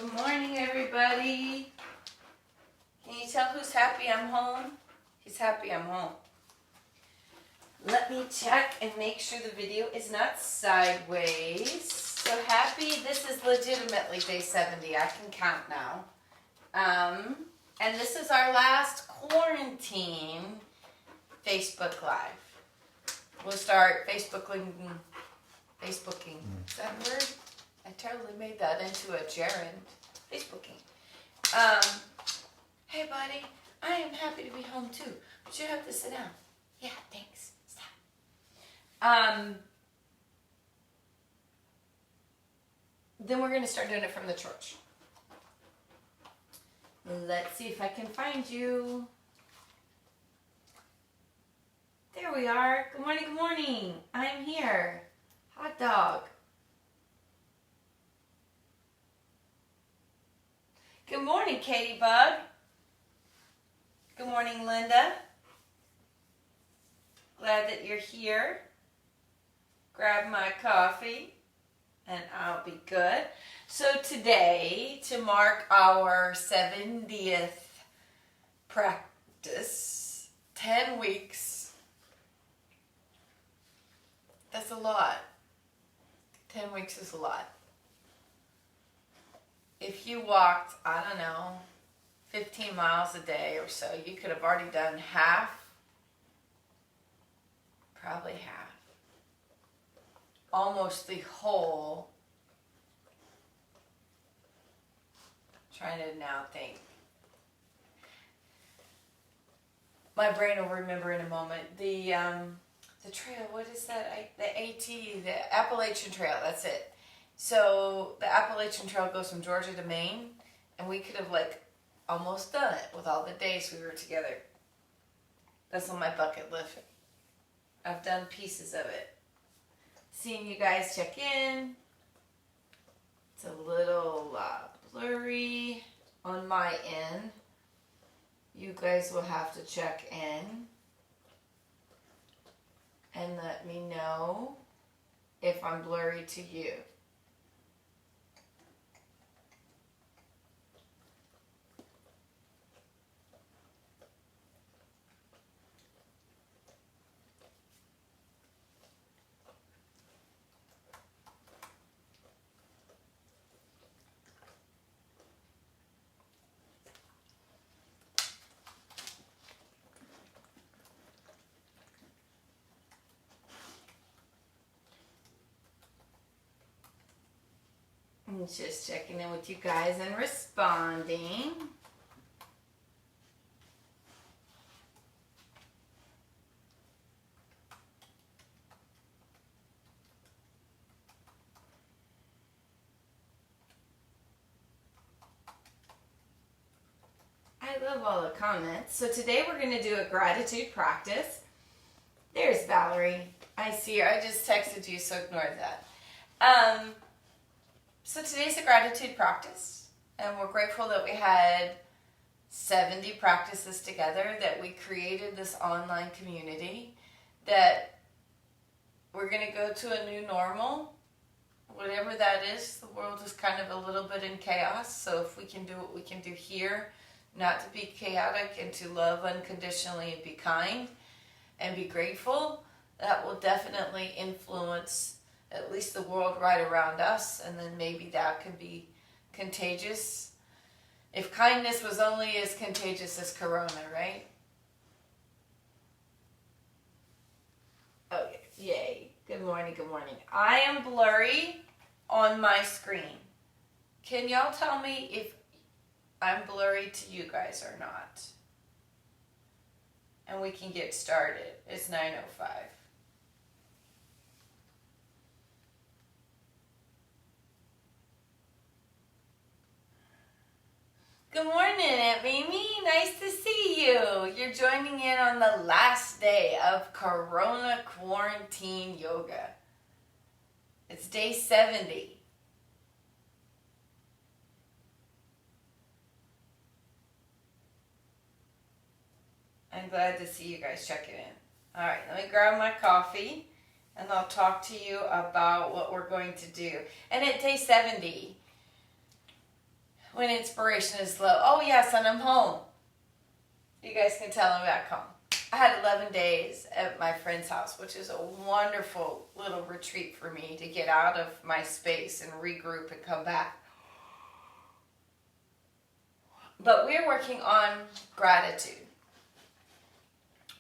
Good morning, everybody. Can you tell who's happy I'm home? He's happy I'm home. Let me check and make sure the video is not sideways. So happy, this is legitimately day 70. I can count now. And this is our last quarantine Facebook Live. We'll start Facebooking. Is that a word? I totally made that into a gerund. Facebooking. Hey buddy, I am happy to be home too, but you have to sit down. Yeah, thanks. Stop. Then we're going to start doing it from the church. Let's see if I can find you. There we are. Good morning, good morning. I'm here. Hot dog. Good morning, Katie Bug. Good morning, Linda. Glad that you're here. Grab my coffee and I'll be good. So today, to mark our 70th practice, 10 weeks, that's a lot. 10 weeks is a lot. If you walked, I don't know, 15 miles a day or so, you could have already done half, probably half, almost the whole. Trying to now think. My brain will remember in a moment. The trail, what is that? The Appalachian Trail, that's it. So the Appalachian Trail goes from Georgia to Maine, and we could have almost done it with all the days we were together. That's on my bucket list. I've done pieces of it. Seeing you guys check in. It's a little blurry on my end. You guys will have to check in and let me know if I'm blurry to you. I'm just checking in with you guys and responding. I love all the comments. So today we're going to do a gratitude practice. There's Valerie. I see her. I just texted you, so ignore that. So today's a gratitude practice, and we're grateful that we had 70 practices together, that we created this online community, that we're going to go to a new normal, whatever that is. The world is kind of a little bit in chaos, so if we can do what we can do here, not to be chaotic and to love unconditionally and be kind and be grateful, that will definitely influence at least the world right around us, and then maybe that can be contagious. If kindness was only as contagious as corona, right? Okay, yay. Good morning, good morning. I am blurry on my screen. Can y'all tell me if I'm blurry to you guys or not? And we can get started. It's 9:05. Good morning, Aunt Mimi. Nice to see you. You're joining in on the last day of Corona Quarantine Yoga. It's day 70. I'm glad to see you guys checking in. All right, let me grab my coffee and I'll talk to you about what we're going to do. And at day 70, when inspiration is low. Oh yeah, son, I'm home. You guys can tell I'm back home. I had 11 days at my friend's house, which is a wonderful little retreat for me to get out of my space and regroup and come back. But we're working on gratitude.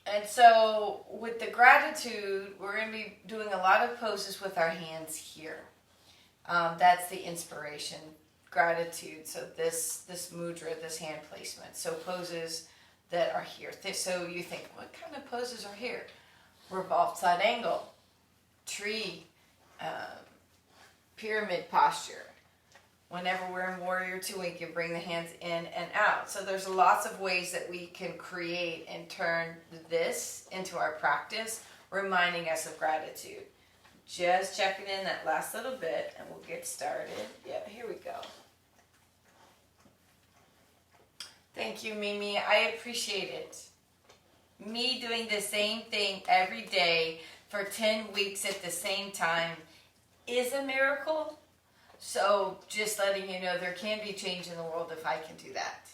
And so with the gratitude, we're going to be doing a lot of poses with our hands here. That's the inspiration, gratitude. So this mudra, this hand placement. So poses that are here. So you think, what kind of poses are here? Revolved side angle, tree, pyramid posture. Whenever we're in Warrior Two, we can bring the hands in and out. So there's lots of ways that we can create and turn this into our practice, reminding us of gratitude. Just checking in that last little bit, and we'll get started. Yeah, here we go. Thank you, Mimi. I appreciate it. Me doing the same thing every day for 10 weeks at the same time is a miracle. So just letting you know there can be change in the world if I can do that.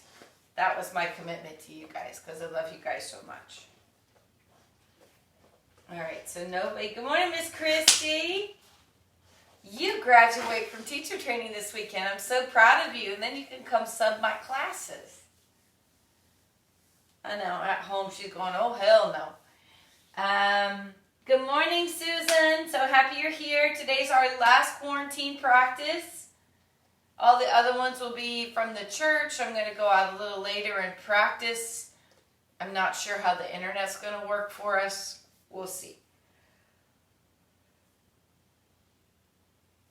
That was my commitment to you guys because I love you guys so much. All right, so nobody. Good morning, Miss Christy. You graduate from teacher training this weekend. I'm so proud of you. And then you can come sub my classes. I know, at home she's going, oh, hell no. Good morning, Susan. So happy you're here. Today's our last quarantine practice. All the other ones will be from the church. I'm going to go out a little later and practice. I'm not sure how the internet's going to work for us. We'll see.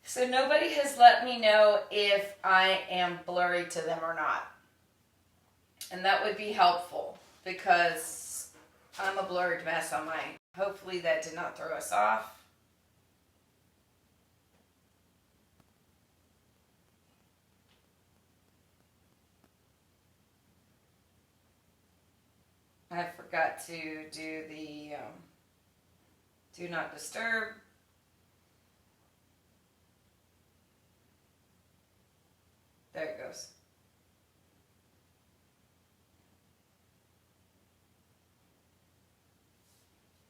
So nobody has let me know if I am blurry to them or not. And that would be helpful because I'm a blurred mess on mine. Hopefully that did not throw us off. I forgot to do the do not disturb. There it goes.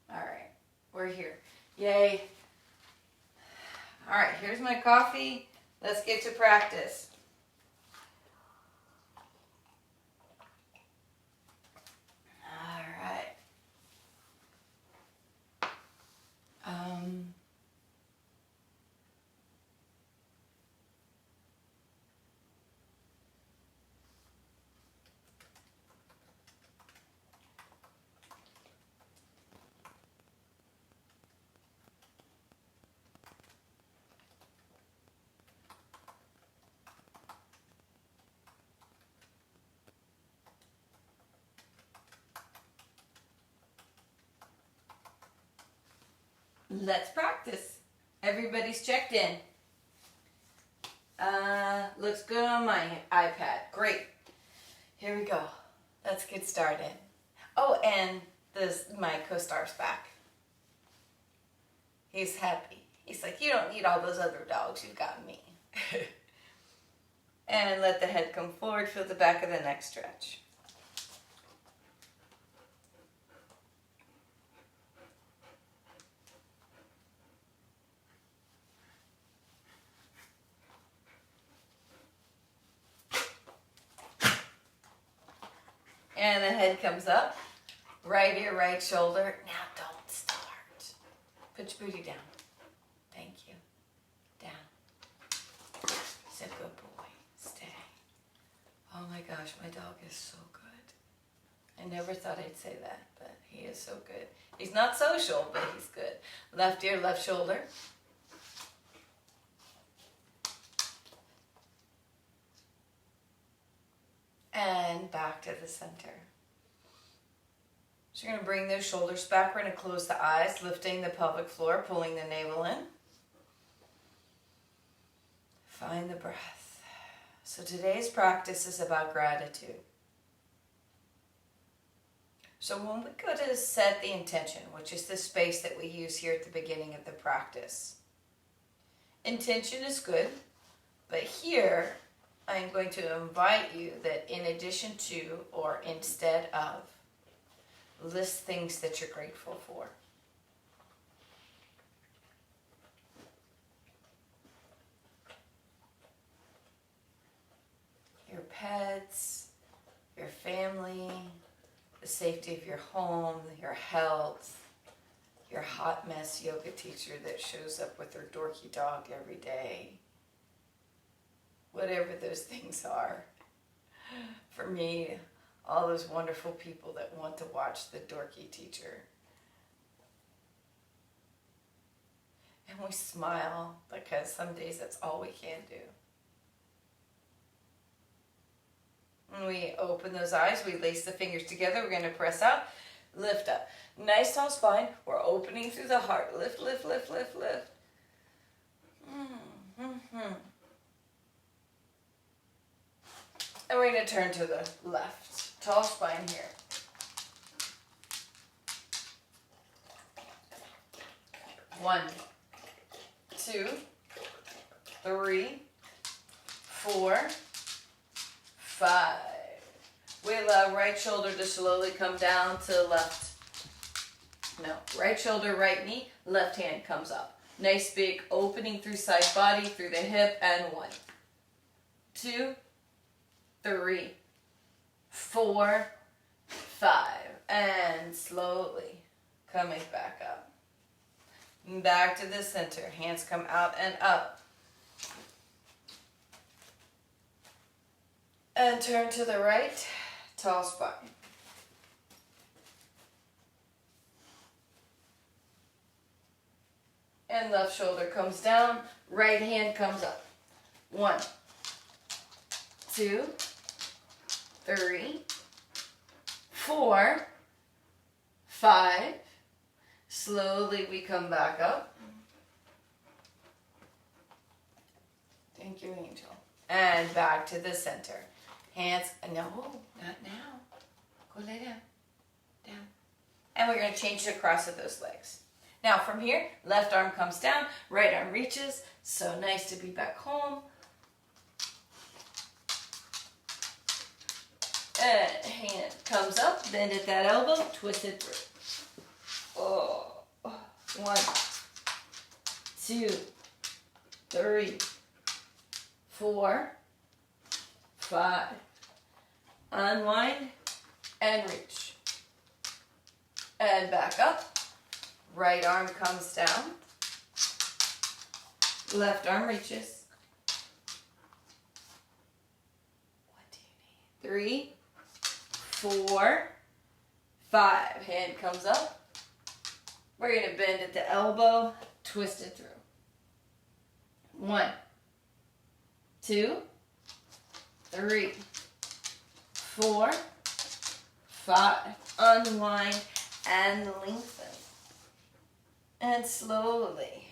All right, we're here. Yay. All right, here's my coffee. Let's get to practice. All right. Let's practice. Everybody's checked in. Looks good on my iPad. Great. Here we go. Let's get started. Oh, and my co-star's back. He's happy. He's like, you don't need all those other dogs. You've got me. And let the head come forward. Feel the back of the neck stretch. And the head comes up. Right ear, right shoulder. Now don't start. Put your booty down. Thank you. Down. Say good boy. Stay. Oh my gosh, my dog is so good. I never thought I'd say that, but he is so good. He's not social, but he's good. Left ear, left shoulder. And back to the center. So you're going to bring those shoulders back. We're going to close the eyes, lifting the pelvic floor, pulling the navel in. Find the breath. So today's practice is about gratitude. So when we go to set the intention, which is the space that we use here at the beginning of the practice, intention is good, but here I'm going to invite you that in addition to or instead of, list things that you're grateful for. Your pets, your family, the safety of your home, your health, your hot mess yoga teacher that shows up with her dorky dog every day. Whatever those things are. For me, all those wonderful people that want to watch the dorky teacher. And we smile because some days that's all we can do. When we open those eyes, we lace the fingers together. We're going to press out, lift up. Nice tall spine. We're opening through the heart. Lift, lift, lift, lift, lift. And we're going to turn to the left. Tall spine here. One, 2, 3, 4, 5. We allow right shoulder to slowly come down to left. No, right shoulder, right knee, left hand comes up. Nice big opening through side body, through the hip, and 1, 2, 3, 4, 5. And slowly coming back up. Back to the center. Hands come out and up. And turn to the right. Tall spine. And left shoulder comes down. Right hand comes up. 1, 2, 3, 4, 5. Slowly we come back up. Thank you, Angel. And back to the center. Hands, no, not now. Go lay down. Down. And we're going to change the cross of those legs. Now from here, left arm comes down, right arm reaches. So nice to be back home. And hand comes up, bend at that elbow, twist it through. Oh, 1, 2, 3, 4, 5. Unwind and reach. And back up. Right arm comes down. Left arm reaches. What do you need? 3, 4, 5. Hand comes up. We're going to bend at the elbow, twist it through. 1, 2, 3, 4, 5. Unwind and lengthen. And slowly,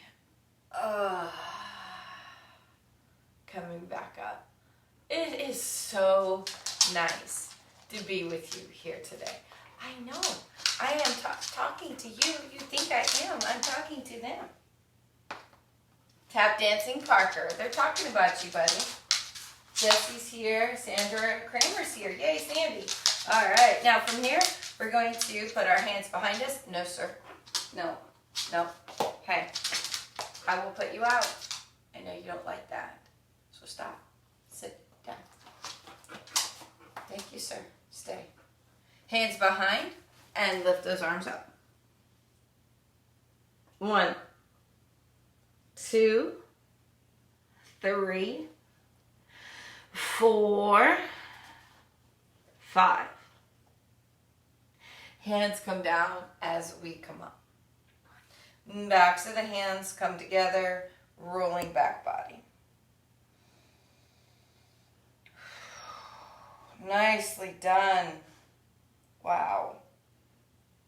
coming back up. It is so nice to be with you here today. I know. I am talking to you. You think I am. I'm talking to them. Tap Dancing Parker. They're talking about you, buddy. Jesse's here. Sandra Kramer's here. Yay, Sandy. All right. Now from here, we're going to put our hands behind us. No, sir. No. No. Hey. I will put you out. I know you don't like that. So stop. Sit down. Thank you, sir. Stay. Hands behind. And lift those arms up. 1, 2, 3, 4, 5. Hands come down as we come up. Backs of the hands come together, rolling back body. Nicely done. Wow.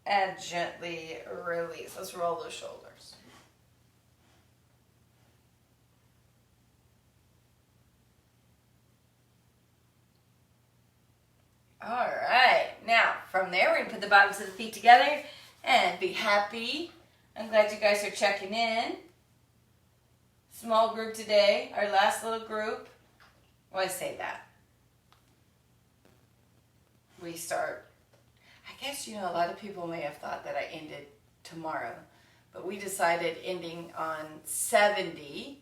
And gently release. Let's roll those shoulders. All right. Now, from there, we're going to put the bottoms of the feet together and be happy. I'm glad you guys are checking in. Small group today, our last little group. Why say that? We start, I guess, a lot of people may have thought that I ended tomorrow, but we decided ending on 70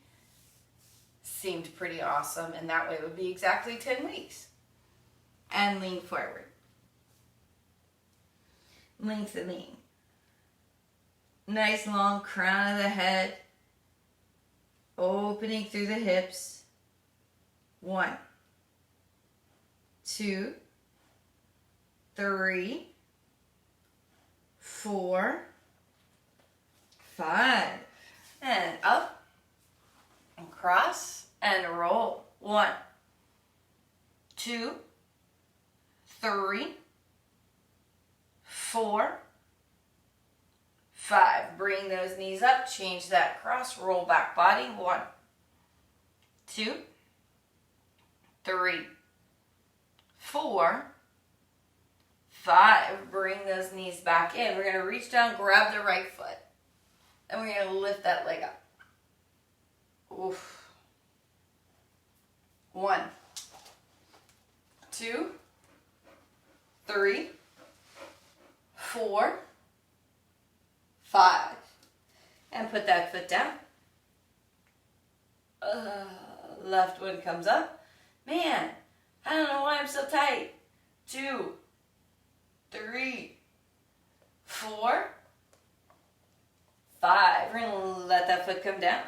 seemed pretty awesome, and that way it would be exactly 10 weeks. And lean forward. Lengthening. Nice long crown of the head. Opening through the hips. 1, 2, 3, 4, 5. And up and cross and roll. 1, 2, 3, 4, 5. Bring those knees up. Change that cross. Roll back body. 1, 2, 3, 4, 5. Bring those knees back in. We're going to reach down, grab the right foot. And we're going to lift that leg up. Oof. 1, 2, 3, 4, 5. And put that foot down. Left one comes up. Man, I don't know why I'm so tight. 2, 3, 4, 5. We're going to let that foot come down.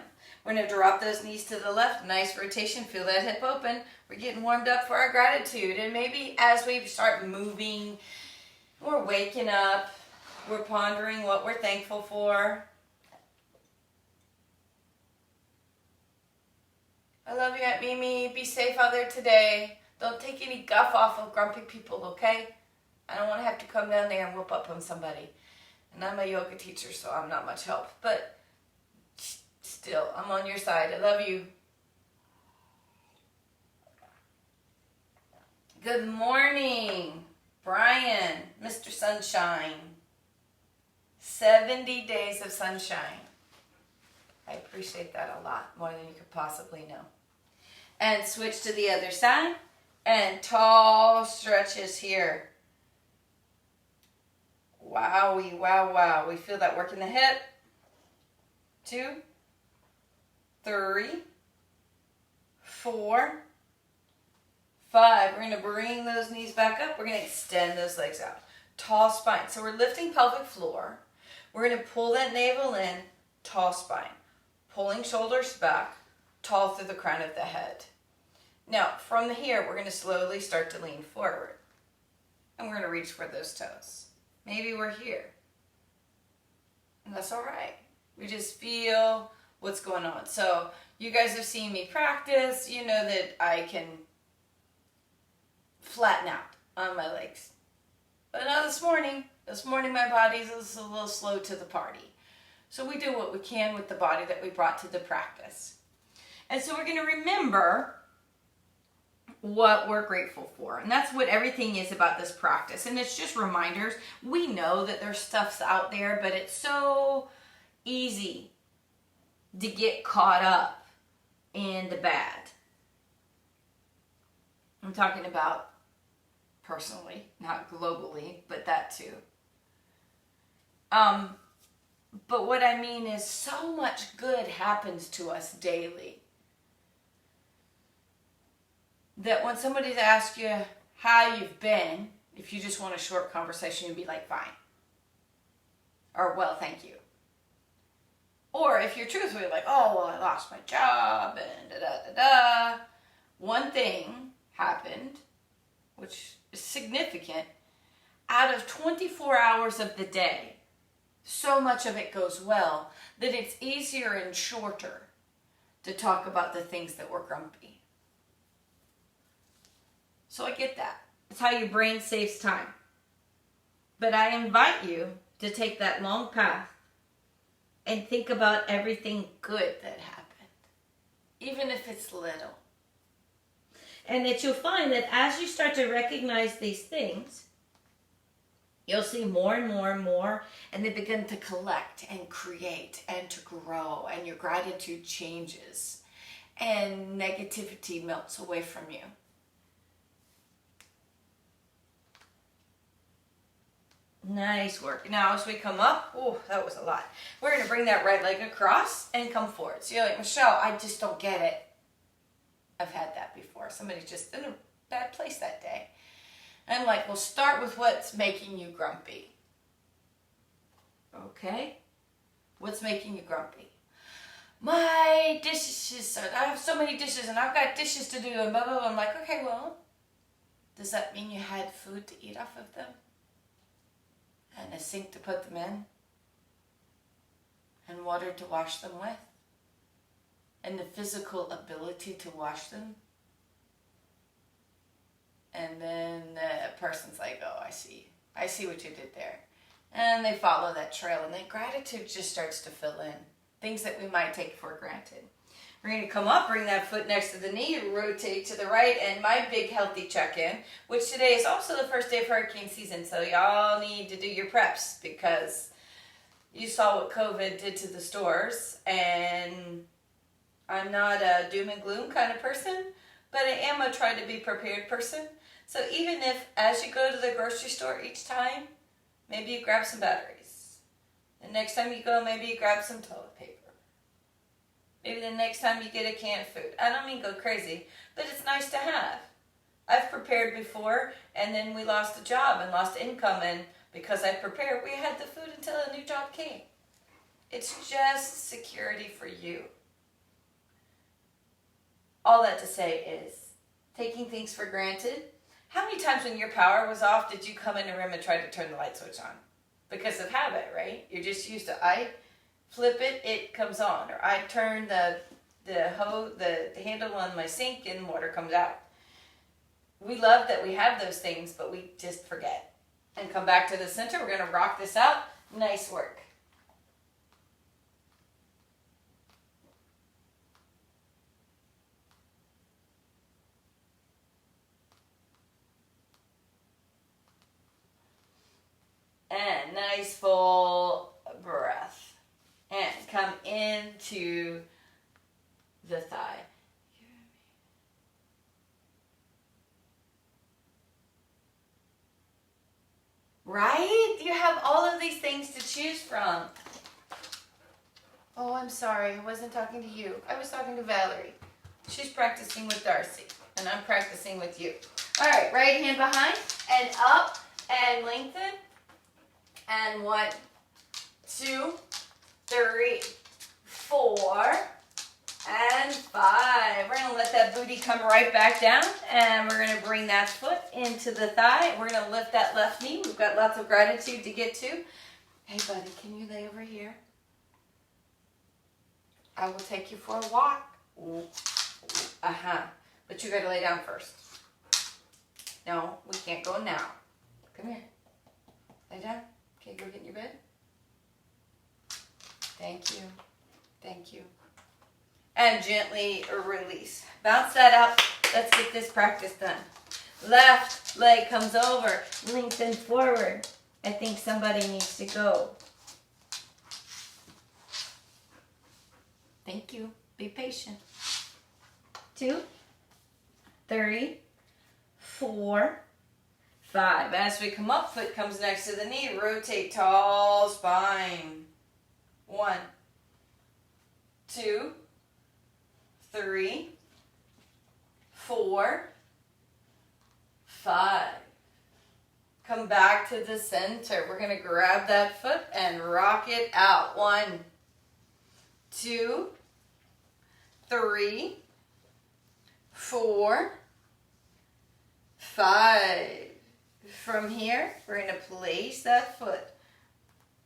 We're going to drop those knees to the left. Nice rotation. Feel that hip open. We're getting warmed up for our gratitude. And maybe as we start moving, we're waking up. We're pondering what we're thankful for. I love you, Aunt Mimi. Be safe out there today. Don't take any guff off of grumpy people, okay? I don't want to have to come down there and whoop up on somebody. And I'm a yoga teacher, so I'm not much help. But still, I'm on your side. I love you. Good morning, Brian, Mr. Sunshine. 70 days of sunshine. I appreciate that a lot, more than you could possibly know. And switch to the other side. And tall stretches here. Wowie, wow, wow. We feel that work in the hip. 2, 3, 4, 5. We're going to bring those knees back up. We're going to extend those legs out. Tall spine. So we're lifting pelvic floor. We're going to pull that navel in. Tall spine. Pulling shoulders back. Tall through the crown of the head. Now, from here, we're going to slowly start to lean forward. And we're going to reach for those toes. Maybe we're here. And that's all right. We just feel what's going on. So you guys have seen me practice. You know that I can flatten out on my legs. But not this morning. This morning my body's a little slow to the party. So we do what we can with the body that we brought to the practice. And so we're going to remember what we're grateful for. And that's what everything is about this practice. And it's just reminders. We know that there's stuffs out there, but it's so easy to get caught up in the bad. I'm talking about personally, not globally, but that too. But what I mean is so much good happens to us daily that when somebody asks you how you've been, if you just want a short conversation, you'd be like, fine. Or, well, thank you. Or if you're truthfully like, oh, well, I lost my job and da-da-da-da. One thing happened, which is significant. Out of 24 hours of the day, so much of it goes well that it's easier and shorter to talk about the things that were grumpy. So I get that. It's how your brain saves time. But I invite you to take that long path and think about everything good that happened, even if it's little. And that you'll find that as you start to recognize these things, you'll see more and more and more, and they begin to collect and create and to grow, and your gratitude changes. and negativity melts away from you. Nice work. Now as we come up, oh, that was a lot. We're going to bring that right leg across and come forward. So you're like, Michelle, I just don't get it. I've had that before. Somebody's just in a bad place that day. And I'm like, well, start with what's making you grumpy. Okay? What's making you grumpy? My dishes, I have so many dishes and I've got dishes to do and blah, blah, blah. I'm like, okay, well, does that mean you had food to eat off of them? And a sink to put them in? And water to wash them with? And the physical ability to wash them? And then the person's like, oh, I see what you did there. And they follow that trail, and then gratitude just starts to fill in. Things that we might take for granted. We're going to come up, bring that foot next to the knee, rotate to the right, and my big healthy check-in, which today is also the first day of hurricane season, so y'all need to do your preps, because you saw what COVID did to the stores, and I'm not a doom and gloom kind of person, but I am a try to be prepared person. So even if, as you go to the grocery store each time, maybe you grab some batteries. The next time you go, maybe you grab some toilet paper. Maybe the next time you get a can of food. I don't mean go crazy, but it's nice to have. I've prepared before, and then we lost a job and lost income, and because I prepared, we had the food until a new job came. It's just security for you. All that to say is, taking things for granted. How many times when your power was off did you come in a room and try to turn the light switch on? Because of habit, right? You're just used to, I flip it, it comes on. Or I turn the handle on my sink and water comes out. We love that we have those things, but we just forget. And come back to the center. We're going to rock this out. Nice work. And nice full breath. And come into the thigh. Right? You have all of these things to choose from. Oh, I'm sorry. I wasn't talking to you. I was talking to Valerie. She's practicing with Darcy. And I'm practicing with you. All right. Right hand behind and up and lengthen. And 1, 2, 3, 4, and 5. We're going to let that booty come right back down. And we're going to bring that foot into the thigh. We're going to lift that left knee. We've got lots of gratitude to get to. Hey, buddy, can you lay over here? I will take you for a walk. But you got to lay down first. No, we can't go now. Come here. Lay down. Okay, go get in your bed. Thank you. Thank you. And gently release. Bounce that up. Let's get this practice done. Left leg comes over. Lengthen forward. I think somebody needs to go. Thank you. Be patient. 2, 3, 4, 5. As we come up, foot comes next to the knee. Rotate, tall spine. 1, 2, 3, 4, 5. Come back to the center. We're going to grab that foot and rock it out. 1, 2, 3, 4, 5. From here, we're going to place that foot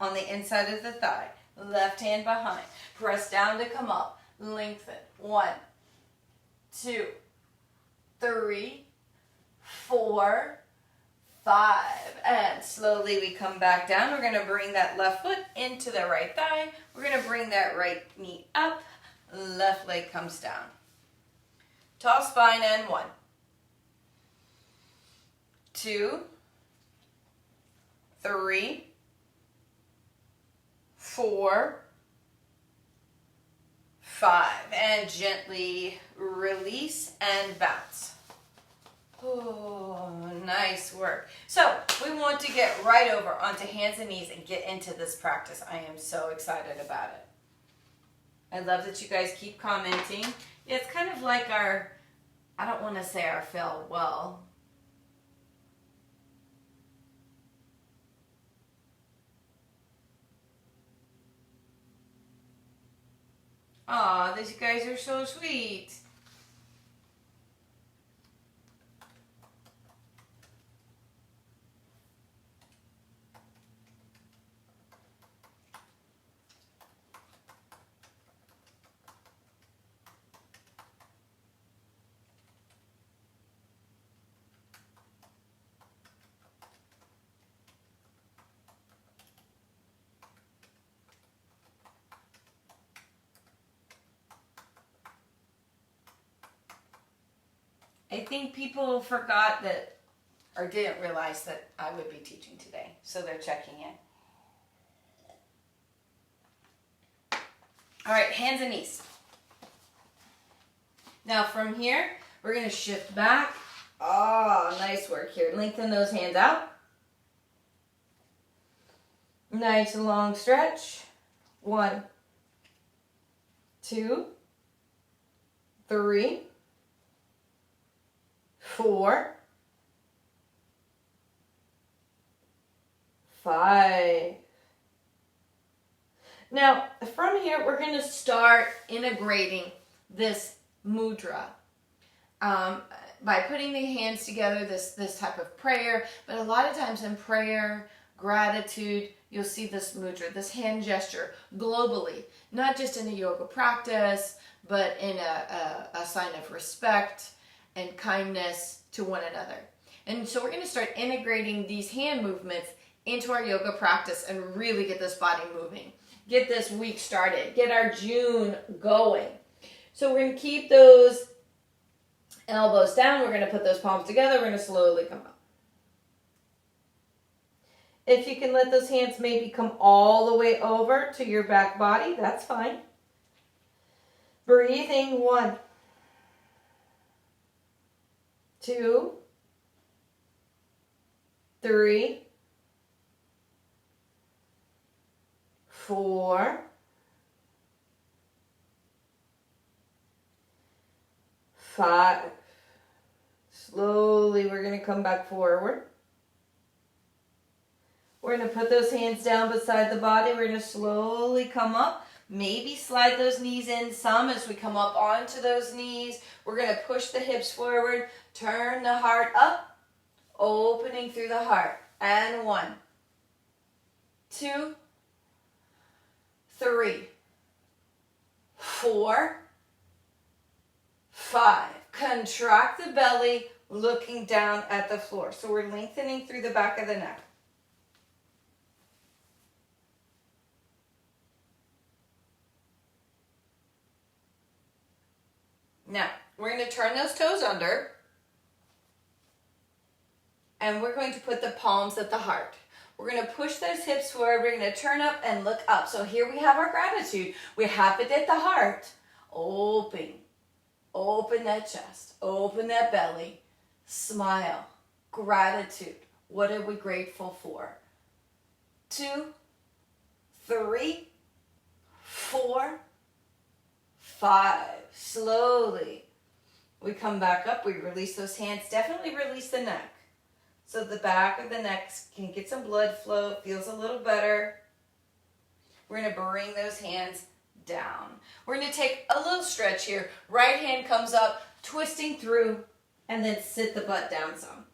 on the inside of the thigh. Left hand behind. Press down to come up. Lengthen. 1, 2, 3, 4, 5. And slowly we come back down. We're going to bring that left foot into the right thigh. We're going to bring that right knee up. Left leg comes down. Tall spine and 1, 2, 3, 4, 5. And gently release and bounce. Oh, nice work. So we want to get right over onto hands and knees and get into this practice. I am so excited about it. I love that you guys keep commenting. Yeah, it's kind of like our, I don't want to say our farewell. Aw, these guys are so sweet. I think people forgot that, or didn't realize that I would be teaching today, so they're checking in. All right, hands and knees. Now from here, we're going to shift back. Oh, nice work here. Lengthen those hands out. Nice long stretch. 1, 2, 3, 4, 5. Now, from here, we're going to start integrating this mudra by putting the hands together, this type of prayer. But a lot of times in prayer, gratitude, you'll see this mudra, this hand gesture globally, not just in a yoga practice, but in a sign of respect and kindness to one another. And so we're going to start integrating these hand movements into our yoga practice and really get this body moving. Get this week started. Get our June going. So we're going to keep those elbows down. We're going to put those palms together. We're going to slowly come up. If you can let those hands maybe come all the way over to your back body, that's fine. Breathing. 1, 2, 3, 4, 5. Slowly, we're going to come back forward. We're going to put those hands down beside the body. We're going to slowly come up. Maybe slide those knees in some as we come up onto those knees. We're going to push the hips forward. Turn the heart up. Opening through the heart. And 1, 2, 3, 4, 5. Contract the belly, looking down at the floor. So we're lengthening through the back of the neck. Now, we're going to turn those toes under. And we're going to put the palms at the heart. We're going to push those hips forward. We're going to turn up and look up. So here we have our gratitude. We have it at the heart. Open. Open that chest. Open that belly. Smile. Gratitude. What are we grateful for? 2, 3, 4, 5. Slowly. We come back up. We release those hands. Definitely release the neck. So the back of the neck can get some blood flow. It feels a little better. We're going to bring those hands down. We're going to take a little stretch here. Right hand comes up, twisting through, and then sit the butt down some.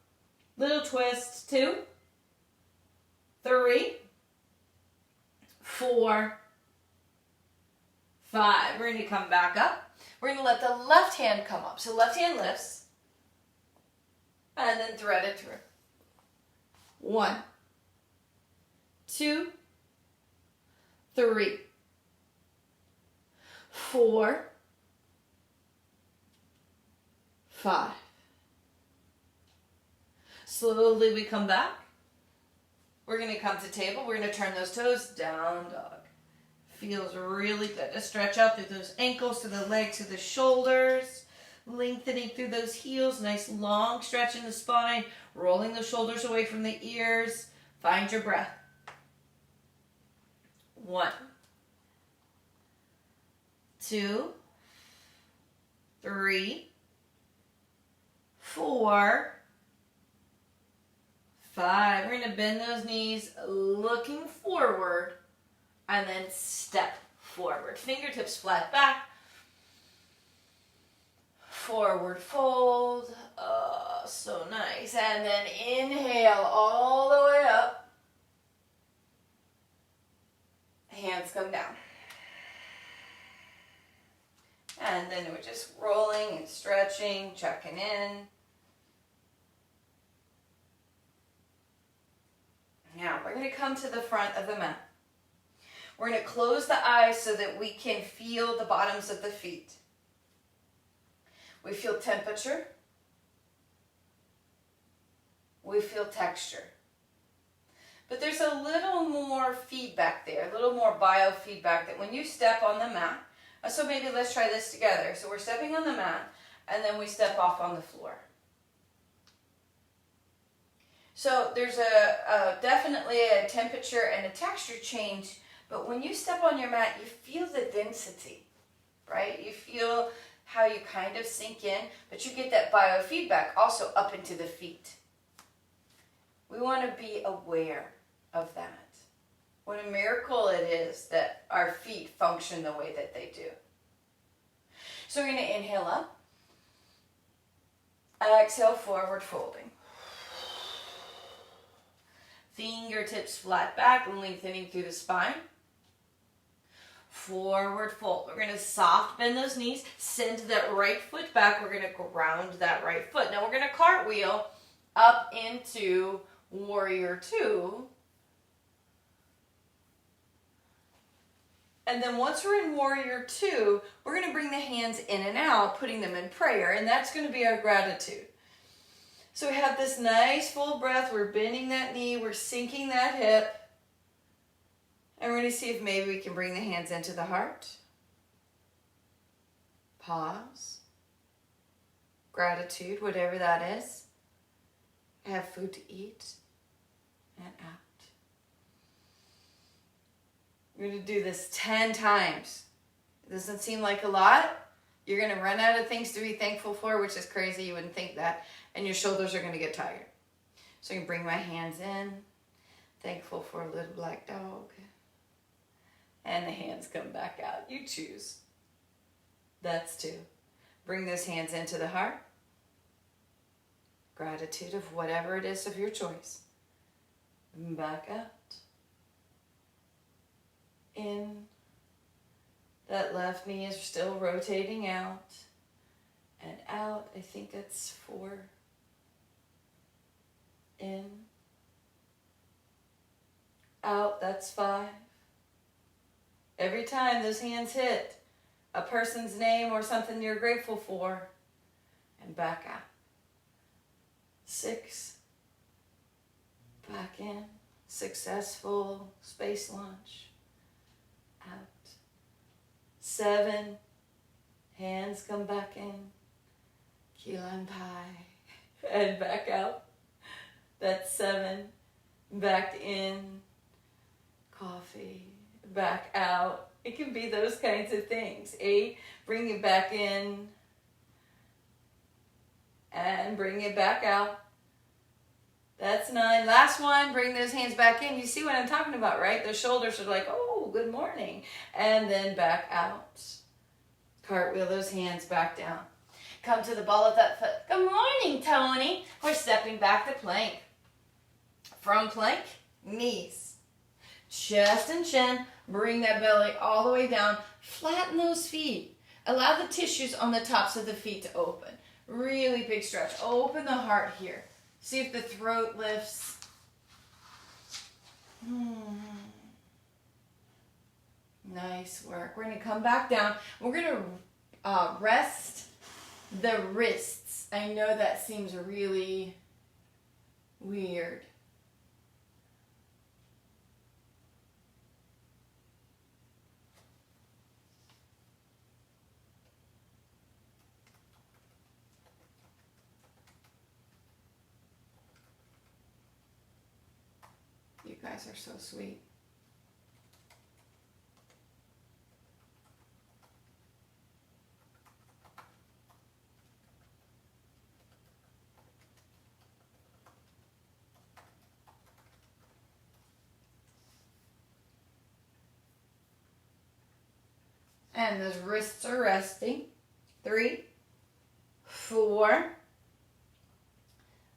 Little twist. 2, 3, 4, 5. We're going to come back up. We're going to let the left hand come up. So left hand lifts, and then thread it through. 1, 2, 3, 4, 5. Slowly we come back. We're going to come to table. We're going to turn those toes, down dog. feels really good to stretch out through those ankles, through the legs, through the shoulders, lengthening through those heels. Nice long stretch in the spine, rolling the shoulders away from the ears. Find your breath. 1, 2, 3, 4, 5. We're going to bend those knees looking forward and then step forward. Fingertips flat back. Forward fold. Oh, so nice. And then inhale all the way up. Hands come down. And then we're just rolling and stretching, checking in. Now we're going to come to the front of the mat. We're going to close the eyes so that we can feel the bottoms of the feet. We feel temperature. We feel texture. But there's a little more feedback there, a little more biofeedback that when you step on the mat, so maybe let's try this together. So we're stepping on the mat and then we step off on the floor. So there's definitely a temperature and a texture change, but when you step on your mat, you feel the density, right? You feel how you kind of sink in, but you get that biofeedback also up into the feet. We want to be aware of that. What a miracle it is that our feet function the way that they do. So we're going to inhale up. Exhale, forward folding. Fingertips flat back, lengthening through the spine. Forward fold. We're going to soft bend those knees. Send that right foot back. We're going to ground that right foot. Now we're going to cartwheel up into Warrior Two. And then once we're in Warrior Two, we're going to bring the hands in and out, putting them in prayer. And that's going to be our gratitude. So we have this nice full breath. We're bending that knee. We're sinking that hip. And we're going to see if maybe we can bring the hands into the heart. Pause. Gratitude, whatever that is. Have food to eat. And out. We're going to do this 10 times. It doesn't seem like a lot. You're going to run out of things to be thankful for, which is crazy. You wouldn't think that. And your shoulders are going to get tired. So I can bring my hands in. Thankful for a little black dog. And the hands come back out. You choose. That's 2. Bring those hands into the heart. Gratitude of whatever it is of your choice. Back out. In. That left knee is still rotating out. And out. I think that's 4. In. Out. That's 5. Every time those hands hit a person's name or something you're grateful for, and back out. 6. Back in. Successful space launch. Out. 7. Hands come back in. Key lime pie. And back out. That's 7. Back in. Coffee. Back out. It can be those kinds of things. 8. Bring it back in. And bring it back out. That's 9. Last one, bring those hands back in. You see what I'm talking about, right? The shoulders are like, oh, good morning. And then back out. Cartwheel those hands back down. Come to the ball of that foot. Good morning, Tony. We're stepping back to plank. From plank, knees. Chest and chin. Bring that belly all the way down. Flatten those feet. Allow the tissues on the tops of the feet to open. Really big stretch. Open the heart here. See if the throat lifts. Nice work. We're going to come back down. We're going to rest the wrists. I know that seems really weird. guys are so sweet. And those wrists are resting. 3, 4,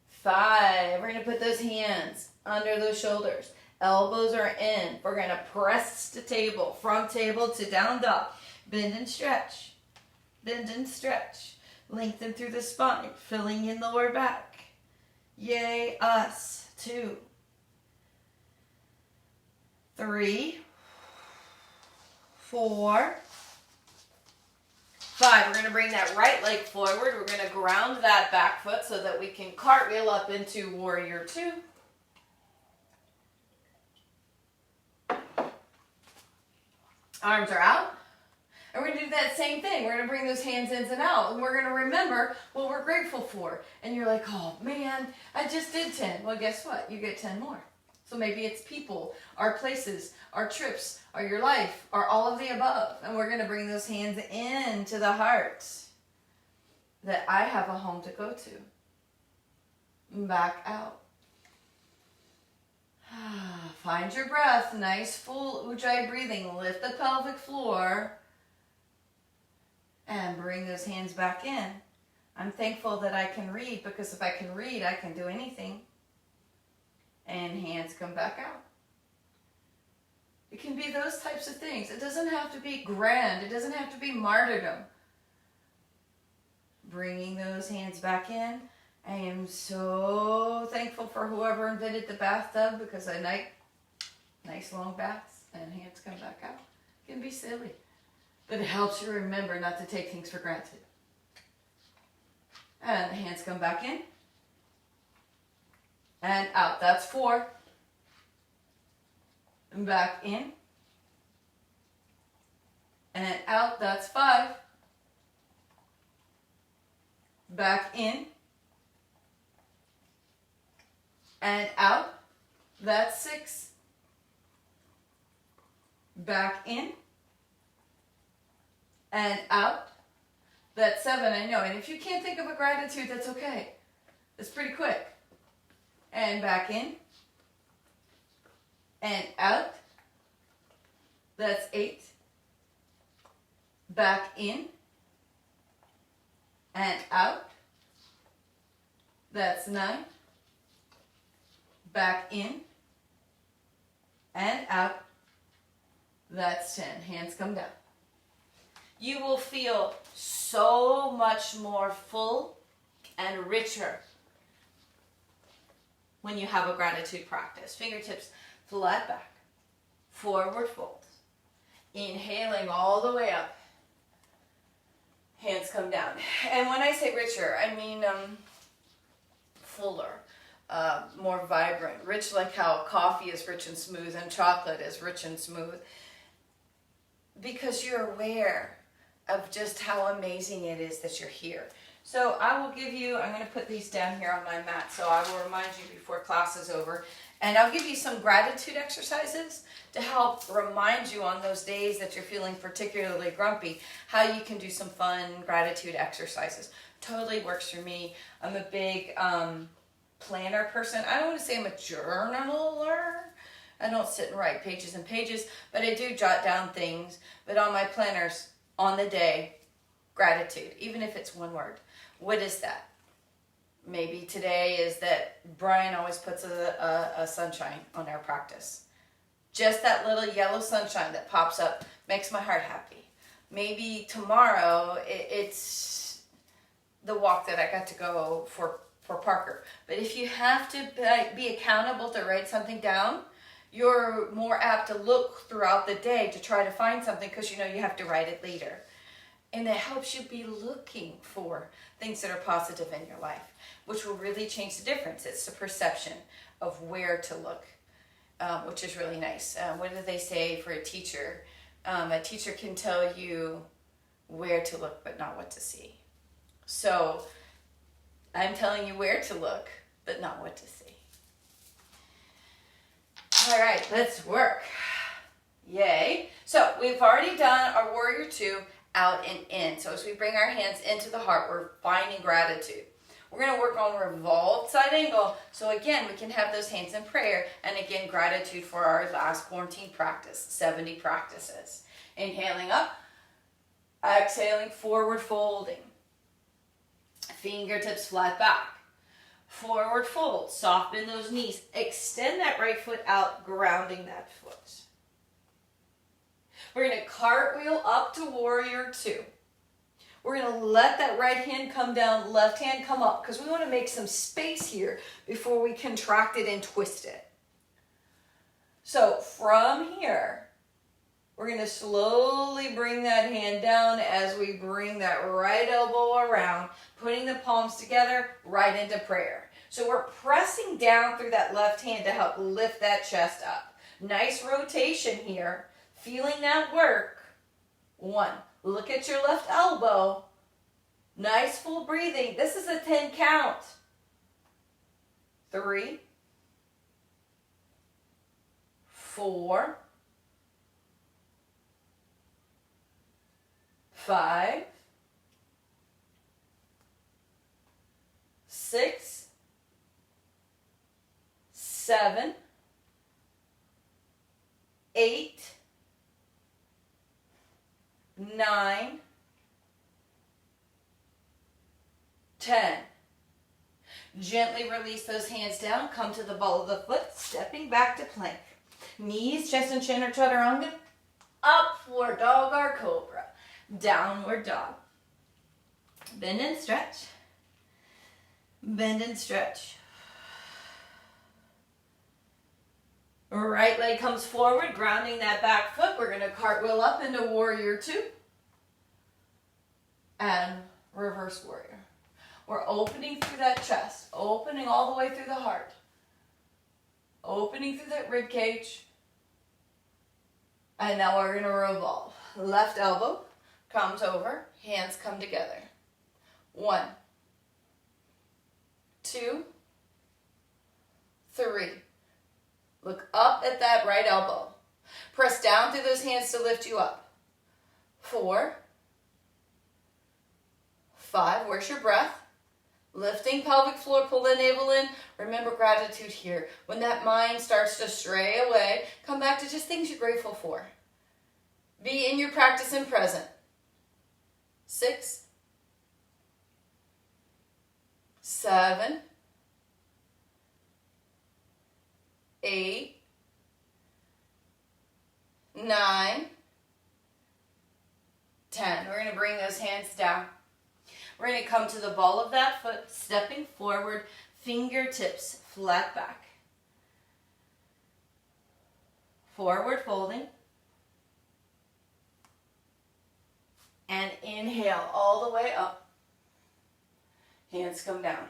5. We're going to put those hands under those shoulders. Elbows are in. We're going to press to table, from table to down dog. Bend and stretch. Bend and stretch. Lengthen through the spine, filling in the lower back. Yay, us. 2, 3, 4, 5. We're going to bring that right leg forward. We're going to ground that back foot so that we can cartwheel up into warrior 2. Arms are out. And we're going to do that same thing. We're going to bring those hands in and out. And we're going to remember what we're grateful for. And you're like, oh man, I just did 10. Well, guess what? You get 10 more. So maybe it's people, our places, our trips, or your life, or all of the above. And we're going to bring those hands into the heart. That I have a home to go to. Back out. Find your breath. Nice full Ujjayi breathing. Lift the pelvic floor. And bring those hands back in. I'm thankful that I can read, because if I can read, I can do anything. And hands come back out. It can be those types of things. It doesn't have to be grand. It doesn't have to be martyrdom. Bringing those hands back in. I am so thankful for whoever invented the bathtub, because I like nice long baths and hands come back out. It can be silly, but it helps you remember not to take things for granted. And the hands come back in. And out. That's 4. And back in. And out. That's 5. Back in. And out. That's 6. Back in. And out. That's 7. I know. And if you can't think of a gratitude, that's okay. It's pretty quick. And back in. And out. That's 8. Back in. And out. That's 9. Back in. And out. That's 10. Hands come down. You will feel so much more full and richer when you have a gratitude practice. Fingertips flat back, forward fold. Inhaling all the way up. Hands come down. And when I say richer, I mean fuller, more vibrant. Rich like how coffee is rich and smooth and chocolate is rich and smooth. Because you're aware of just how amazing it is that you're here. So I will give you, I'm going to put these down here on my mat, so I will remind you before class is over. And I'll give you some gratitude exercises to help remind you on those days that you're feeling particularly grumpy, how you can do some fun gratitude exercises. Totally works for me. I'm a big planner person. I don't want to say I'm a journaler. I don't sit and write pages and pages, but I do jot down things. But on my planners, on the day, gratitude, even if it's one word. What is that? Maybe today is that Brian always puts a sunshine on our practice. Just that little yellow sunshine that pops up makes my heart happy. Maybe tomorrow it's the walk that I got to go for Parker. But if you have to be accountable to write something down, you're more apt to look throughout the day to try to find something because you know you have to write it later. And it helps you be looking for things that are positive in your life, which will really change the difference. It's the perception of where to look, which is really nice. What do they say for a teacher? A teacher can tell you where to look, but not what to see. So I'm telling you where to look, but not what to see. All right, let's work. Yay. So we've already done our warrior two, out and in. So as we bring our hands into the heart, we're finding gratitude. We're going to work on revolved side angle. So again, we can have those hands in prayer. And again, gratitude for our last quarantine practice, 70 practices. Inhaling up, exhaling, forward folding. Fingertips flat back. Forward fold, soften those knees. Extend that right foot out, grounding that foot. We're going to cartwheel up to warrior two. We're going to let that right hand come down, left hand come up, because we want to make some space here before we contract it and twist it. So from here, we're going to slowly bring that hand down as we bring that right elbow around, putting the palms together right into prayer. So we're pressing down through that left hand to help lift that chest up. Nice rotation here. Feeling that work. 1. Look at your left elbow. Nice full breathing. This is a 10 count. 3. 4. 5. 6. 7. 8. 9, 10. Gently release those hands down. Come to the ball of the foot, stepping back to plank. Knees, chest, and chin are chaturanga. Upward dog or cobra. Downward dog. Bend and stretch. Bend and stretch. Right leg comes forward, grounding that back foot. We're going to cartwheel up into warrior two. And reverse warrior. We're opening through that chest, opening all the way through the heart. Opening through that rib cage. And now we're going to revolve. Left elbow comes over, hands come together. 1, 2, 3. Look up at that right elbow. Press down through those hands to lift you up. 4, 5. Where's your breath? Lifting pelvic floor, pull the navel in. Remember gratitude here. When that mind starts to stray away, come back to just things you're grateful for. Be in your practice and present. 6, 7, 8, 9, 10. We're going to bring those hands down. We're going to come to the ball of that foot, stepping forward, fingertips flat back. Forward folding. And inhale all the way up. Hands come down.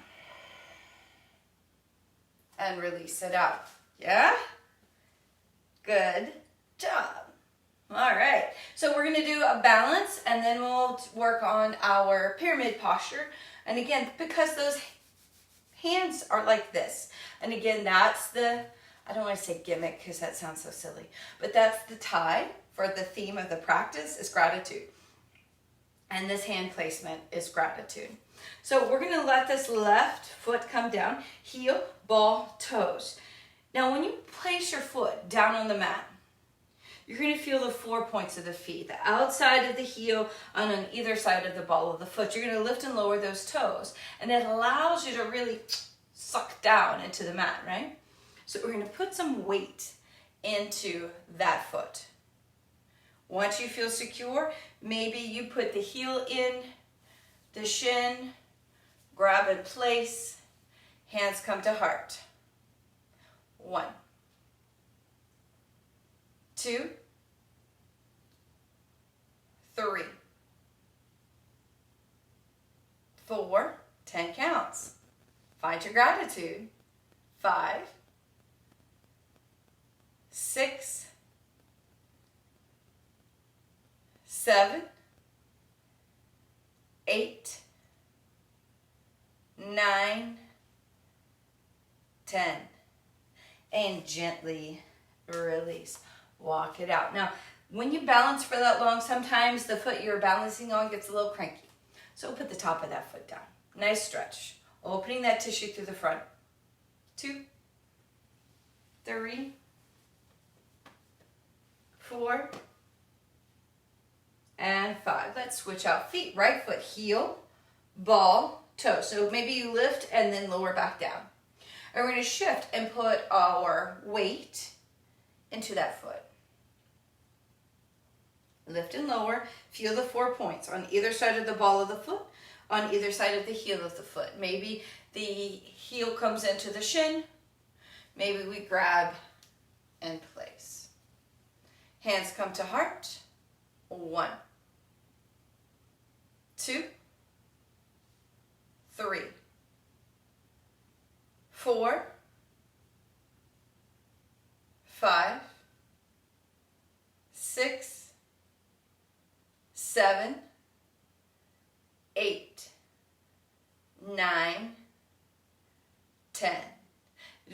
And release it out. Yeah? Good job. All right. So we're going to do a balance and then we'll work on our pyramid posture. And again, because those hands are like this. And again, that's the, I don't want to say gimmick because that sounds so silly, but that's the tie for the theme of the practice is gratitude. And this hand placement is gratitude. So we're going to let this left foot come down, heel, ball, toes. Now when you place your foot down on the mat, you're going to feel the 4 points of the feet, the outside of the heel and on either side of the ball of the foot. You're going to lift and lower those toes. And it allows you to really suck down into the mat, right? So we're going to put some weight into that foot. Once you feel secure, maybe you put the heel in, the shin, grab and place, hands come to heart. 1, 2, 3, 4, 10 counts. Find your gratitude. 5, 6, 7, 8, 9, 10. And gently release. Walk it out. Now, when you balance for that long, sometimes the foot you're balancing on gets a little cranky. So put the top of that foot down. Nice stretch. Opening that tissue through the front. 2, 3, 4, and 5. Let's switch out feet. Right foot, heel, ball, toe. So maybe you lift and then lower back down. And we're going to shift and put our weight into that foot. Lift and lower. Feel the 4 points on either side of the ball of the foot, on either side of the heel of the foot. Maybe the heel comes into the shin. Maybe we grab and place. Hands come to heart. 1, 2, 3, 4, 5, 6, 7, 8, 9, 10.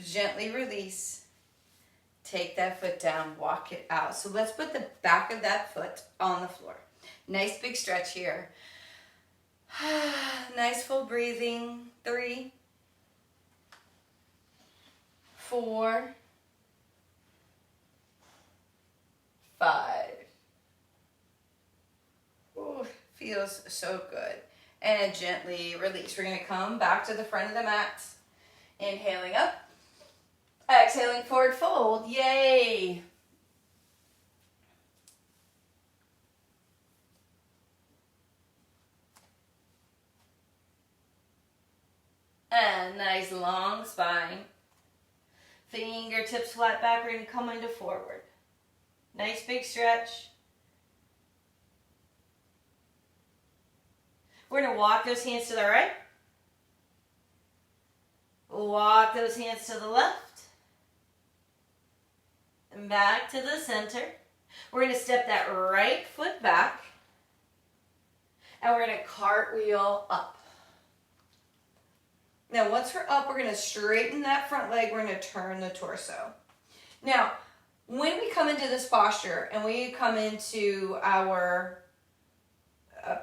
Gently release. Take that foot down, walk it out. So let's put the back of that foot on the floor. Nice big stretch here. Nice full breathing. 3, 4, 5. Ooh, feels so good. And gently release. We're going to come back to the front of the mat. Inhaling up. Exhaling, forward fold. Yay! And nice long spine. Fingertips flat back. We're going to come into forward. Nice big stretch. We're going to walk those hands to the right. Walk those hands to the left. And back to the center. We're going to step that right foot back. And we're going to cartwheel up. Now, once we're up, we're going to straighten that front leg. We're going to turn the torso. Now, when we come into this posture and we come into our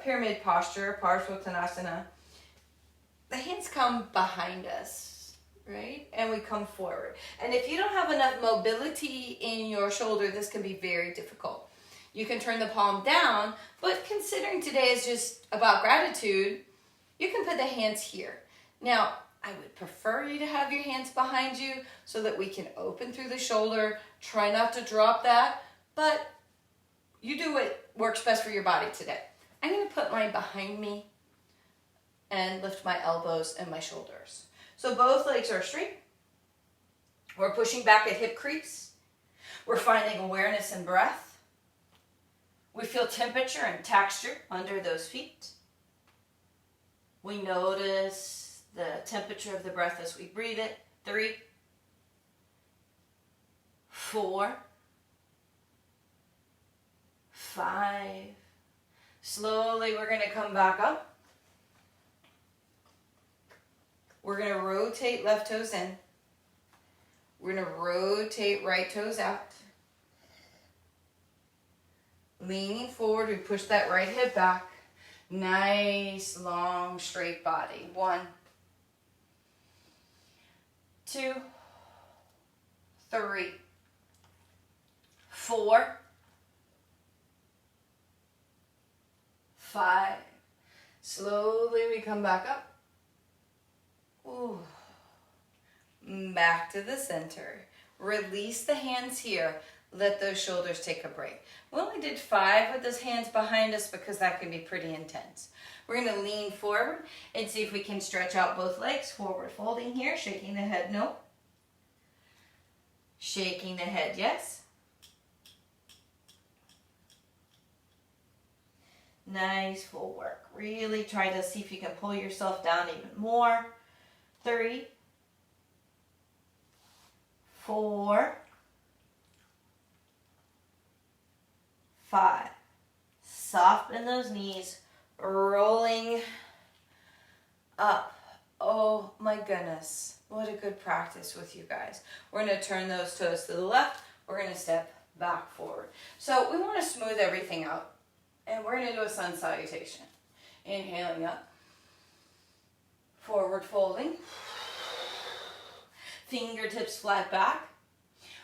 pyramid posture, Parsvottanasana, the hands come behind us. Right? And we come forward. And if you don't have enough mobility in your shoulder, this can be very difficult. You can turn the palm down, but considering today is just about gratitude, you can put the hands here. Now, I would prefer you to have your hands behind you so that we can open through the shoulder. Try not to drop that, but you do what works best for your body today. I'm going to put mine behind me and lift my elbows and my shoulders. So both legs are straight. We're pushing back at hip crease. We're finding awareness and breath. We feel temperature and texture under those feet. We notice the temperature of the breath as we breathe it. 3, 4, 5. Slowly we're going to come back up. We're going to rotate left toes in. We're going to rotate right toes out. Leaning forward, we push that right hip back. Nice, long, straight body. 1, 2, 3, 4, 5. Slowly we come back up. Ooh. Back to the center. Release the hands here. Let those shoulders take a break. We only did 5 with those hands behind us because that can be pretty intense. We're going to lean forward and see if we can stretch out both legs. Forward folding here. Shaking the head, no. Shaking the head, yes. Nice full work. Really try to see if you can pull yourself down even more. 3, 4, 5. Soften those knees, rolling up. Oh my goodness. What a good practice with you guys. We're going to turn those toes to the left. we're going to step back forward. So we want to smooth everything out. And we're going to do a sun salutation. Inhaling up. Forward folding. Fingertips flat back.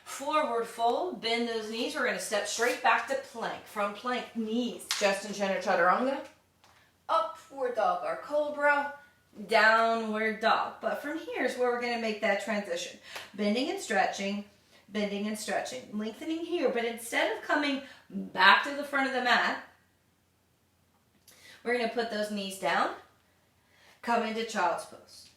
Forward fold. Bend those knees. We're going to step straight back to plank. From plank, knees. Chest and chin or chaturanga. Upward dog or cobra. Downward dog. But from here is where we're going to make that transition. Bending and stretching. Bending and stretching. Lengthening here. But instead of coming back to the front of the mat, we're going to put those knees down. Come into child's pose.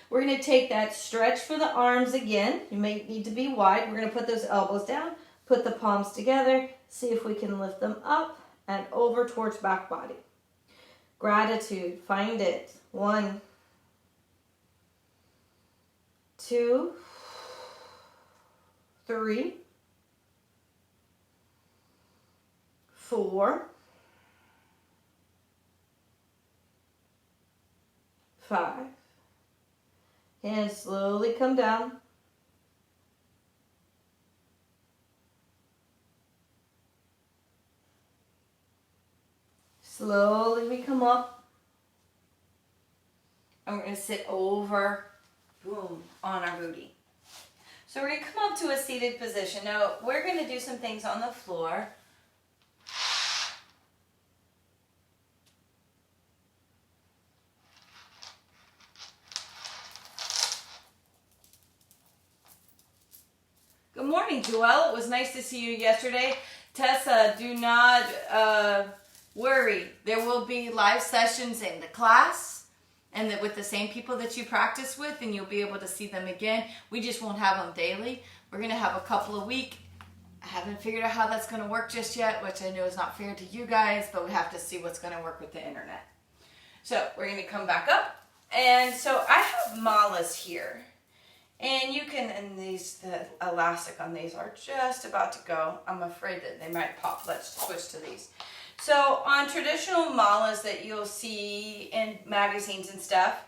We're going to take that stretch for the arms again. You may need to be wide. We're going to put those elbows down. Put the palms together. See if we can lift them up and over towards back body. Gratitude. Find it. 1, 2, 3, 4, 5. Hands slowly come down. Slowly we come up. And we're going to sit over, boom, on our booty. So we're going to come up to a seated position. Now, we're going to do some things on the floor. Good morning, Joelle. It was nice to see you yesterday. Tessa, do not worry. There will be live sessions in the class and with the same people that you practice with, and you'll be able to see them again. We just won't have them daily. We're going to have a couple a week. I haven't figured out how that's going to work just yet, which I know is not fair to you guys, but we have to see what's going to work with the internet. So we're going to come back up. And so I have malas here. And you can, and these, the elastic on these are just about to go. I'm afraid that they might pop. Let's switch to these. So on traditional malas that you'll see in magazines and stuff,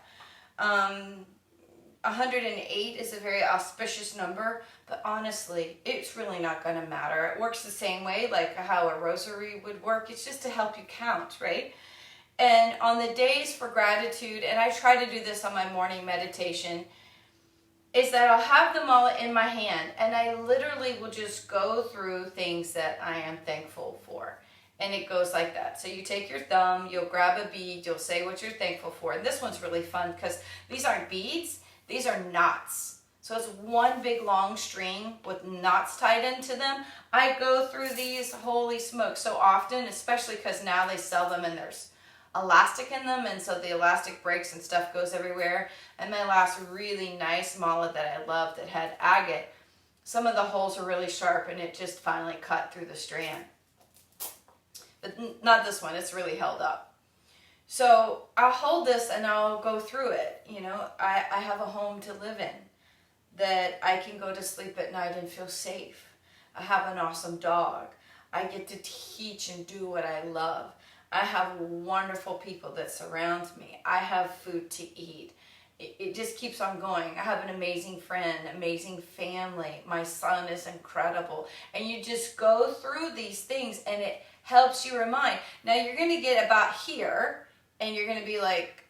108 is a very auspicious number, but honestly, it's really not going to matter. It works the same way, like how a rosary would work. It's just to help you count, right? And on the days for gratitude, and I try to do this on my morning meditation, is that I'll have the mala in my hand, and I literally will just go through things that I am thankful for. And it goes like that. So you take your thumb, you'll grab a bead, you'll say what you're thankful for. And this one's really fun because these aren't beads, these are knots. So it's one big long string with knots tied into them. I go through these, holy smoke, so often, especially because now they sell them and there's elastic in them, and so the elastic breaks and stuff goes everywhere. And my last really nice mala that I loved that had agate, some of the holes are really sharp and it just finally cut through the strand. But not this one, it's really held up. So I'll hold this and I'll go through it. You know, I have a home to live in, that I can go to sleep at night and feel safe. I have an awesome dog. I get to teach and do what I love. I have wonderful people that surround me. I have food to eat. It just keeps on going. I have an amazing friend, amazing family. My son is incredible. And you just go through these things and it helps you remind. Now you're going to get about here and you're going to be like,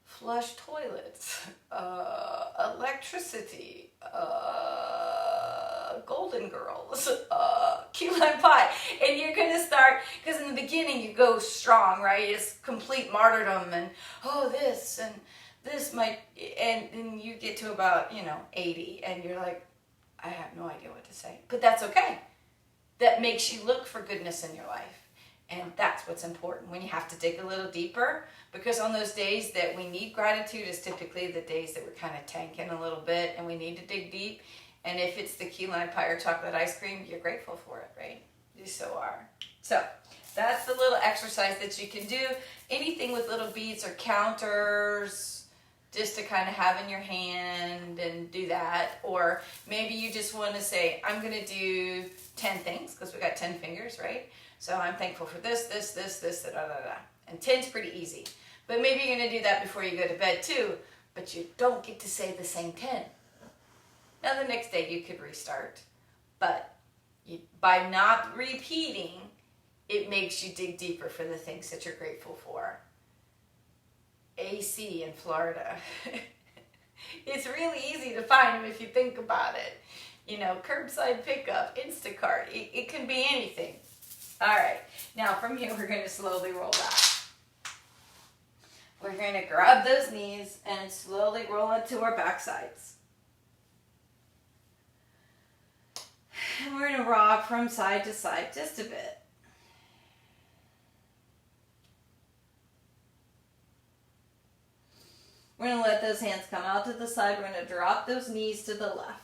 flush toilets, electricity, Golden Girls, key lime pie. And you're going to start, because in the beginning you go strong, right? It's complete martyrdom and, this and this might, and then you get to about, 80 and you're like, I have no idea what to say. But that's okay. That makes you look for goodness in your life. And that's what's important when you have to dig a little deeper, because on those days that we need gratitude is typically the days that we're kind of tanking a little bit and we need to dig deep. And if it's the key lime pie or chocolate ice cream, you're grateful for it, right? You so are. So that's the little exercise that you can do. Anything with little beads or counters, just to kind of have in your hand and do that. Or maybe you just want to say, I'm going to do 10 things, because we got 10 fingers, right? So I'm thankful for this, da, da, da. And 10's pretty easy. But maybe you're going to do that before you go to bed too, but you don't get to say the same 10. Now the next day you could restart, but by not repeating, it makes you dig deeper for the things that you're grateful for. AC in Florida. It's really easy to find them if you think about it. You know, curbside pickup, Instacart, it can be anything. All right, now from here we're going to slowly roll back. We're going to grab those knees and slowly roll into our back sides. And we're going to rock from side to side just a bit. We're going to let those hands come out to the side. We're going to drop those knees to the left.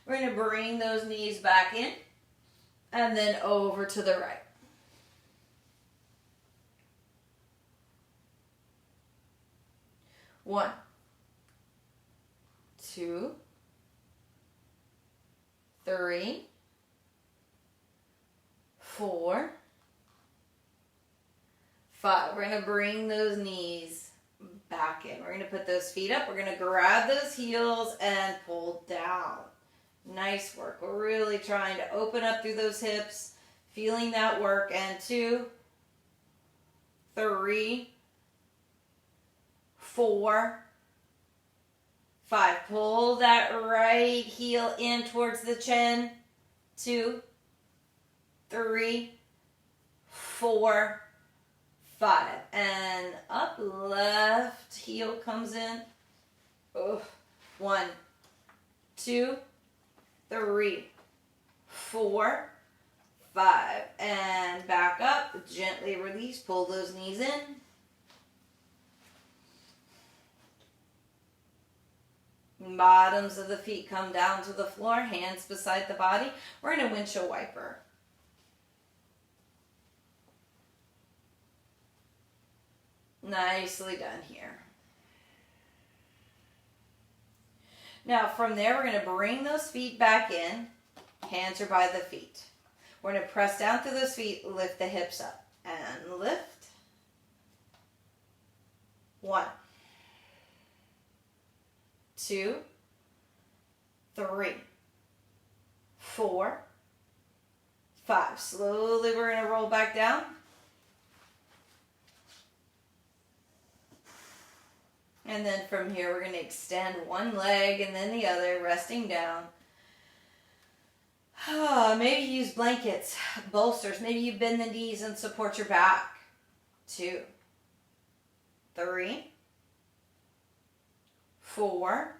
We're going to bring those knees back in and then over to the right. One, two, three, four, five. We're going to bring those knees back in. We're going to put those feet up. We're going to grab those heels and pull down. Nice work. We're really trying to open up through those hips, feeling that work. And 2, 3, 4, 5. Pull that right heel in towards the chin. 2, 3, 4, 5. And up, left heel comes in. 1, 2, 3, 4, 5. And back up. Gently release. Pull those knees in. Bottoms of the feet come down to the floor. Hands beside the body. We're in a windshield wiper. Nicely done here. Now from there, we're going to bring those feet back in. Hands are by the feet. We're going to press down through those feet, lift the hips up. And lift. 1, 2, 3, 4, 5. Slowly we're going to roll back down. And then from here, we're going to extend one leg and then the other, resting down. Maybe use blankets, bolsters. Maybe you bend the knees and support your back. 2, 3, 4,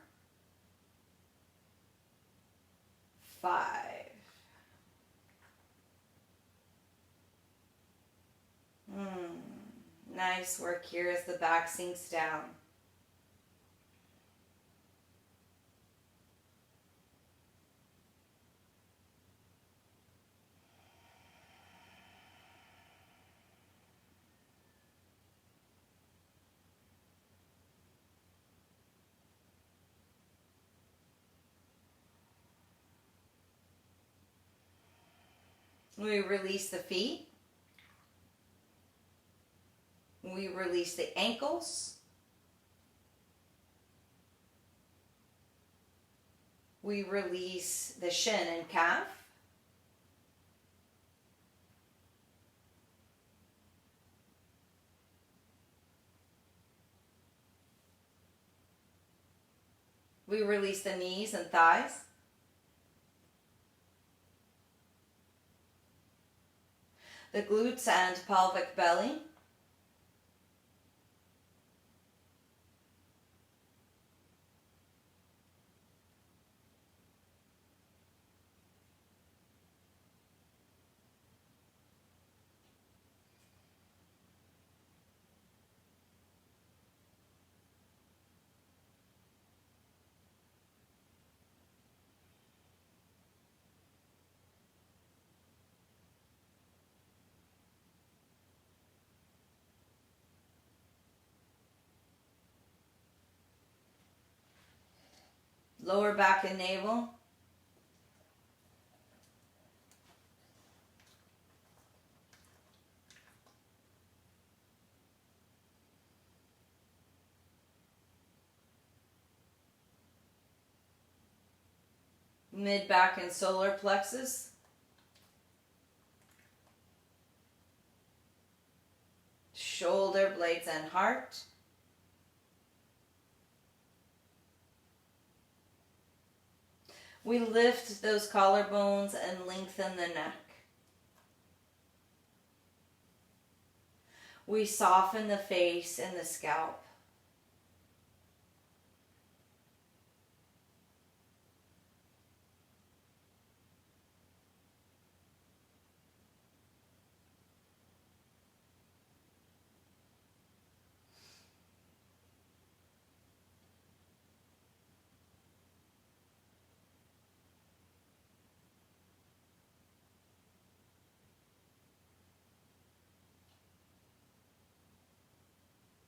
5. Nice work here as the back sinks down. We release the feet. We release the ankles. We release the shin and calf. We release the knees and thighs. The glutes and pelvic belly. lower back and navel. Mid back and solar plexus. Shoulder blades and heart. We lift those collarbones and lengthen the neck. We soften the face and the scalp.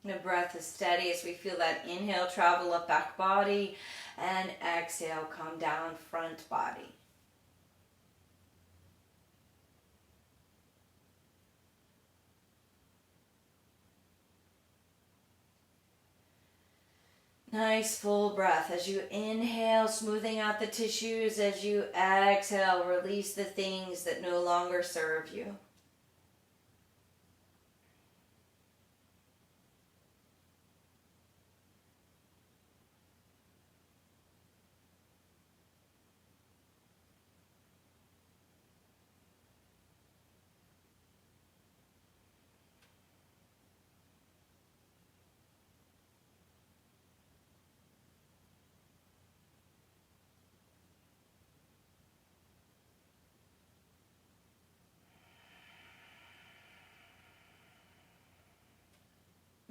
The breath is steady as we feel that inhale travel up back body and exhale come down front body. Nice full breath as you inhale, smoothing out the tissues. As you exhale, release the things that no longer serve you.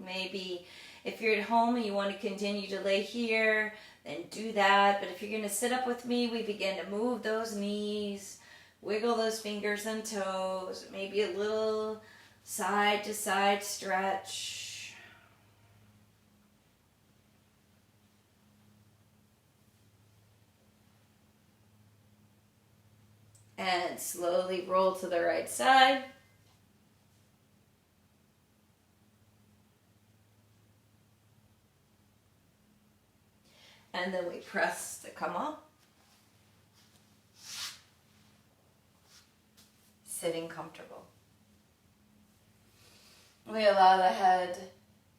Maybe if you're at home and you want to continue to lay here, then do that. But if you're going to sit up with me, we begin to move those knees, wiggle those fingers and toes, maybe a little side to side stretch. And slowly roll to the right side. And then we press to come up. Sitting comfortable. We allow the head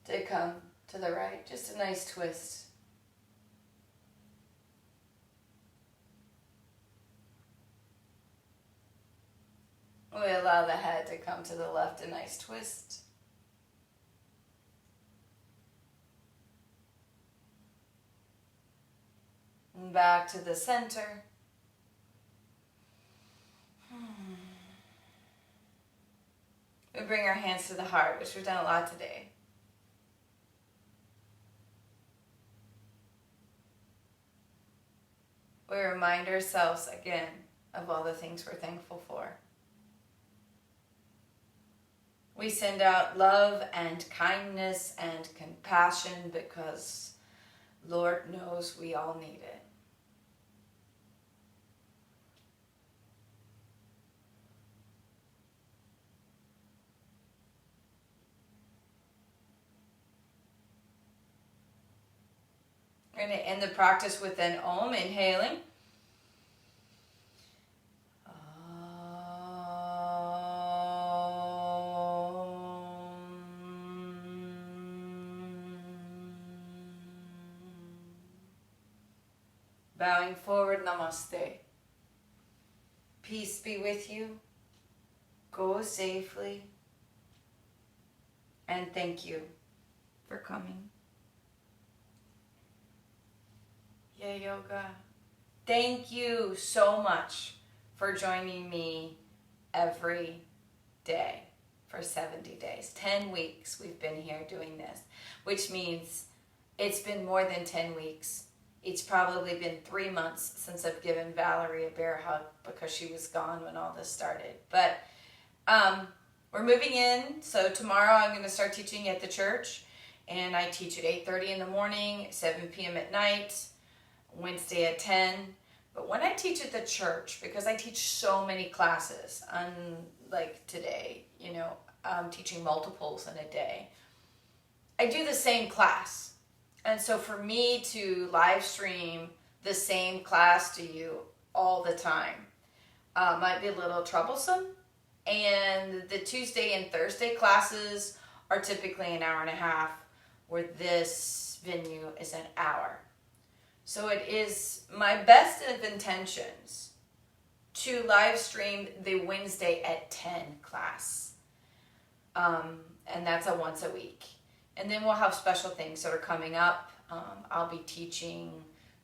to come to the right. Just a nice twist. We allow the head to come to the left. A nice twist. And back to the center. We bring our hands to the heart, which we've done a lot today. We remind ourselves again of all the things we're thankful for. We send out love and kindness and compassion because Lord knows we all need it. We're going to end the practice with an Om, inhaling. Bowing forward, namaste. Peace be with you. Go safely. And thank you for coming. Yoga. Thank you so much for joining me every day for 70 days. 10 weeks we've been here doing this, which means it's been more than 10 weeks. It's probably been 3 months since I've given Valerie a bear hug because she was gone when all this started. But we're moving in, so tomorrow I'm going to start teaching at the church, and I teach at 8:30 in the morning, 7 p.m. at night. Wednesday at 10. But when I teach at the church, because I teach so many classes, unlike today, I'm teaching multiples in a day, I do the same class. And so for me to live stream the same class to you all the time might be a little troublesome. And the Tuesday and Thursday classes are typically an hour and a half, where this venue is an hour. So it is my best of intentions to live stream the Wednesday at 10 class. And that's a once a week. And then we'll have special things that are coming up. I'll be teaching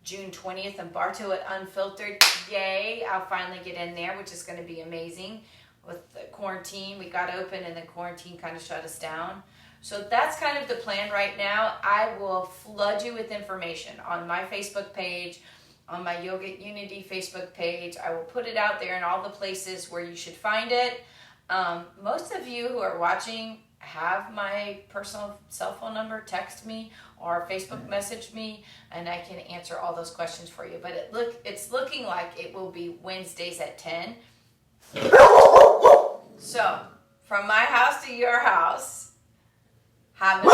June 20th in Bartow at Unfiltered. Yay, I'll finally get in there, which is going to be amazing. With the quarantine, we got open and the quarantine kind of shut us down. So that's kind of the plan right now. I will flood you with information on my Facebook page, on my Yoga Unity Facebook page. I will put it out there in all the places where you should find it. Most of you who are watching have my personal cell phone number. Text me or Facebook message me, and I can answer all those questions for you. But it's looking like it will be Wednesdays at 10. So, from my house to your house, have a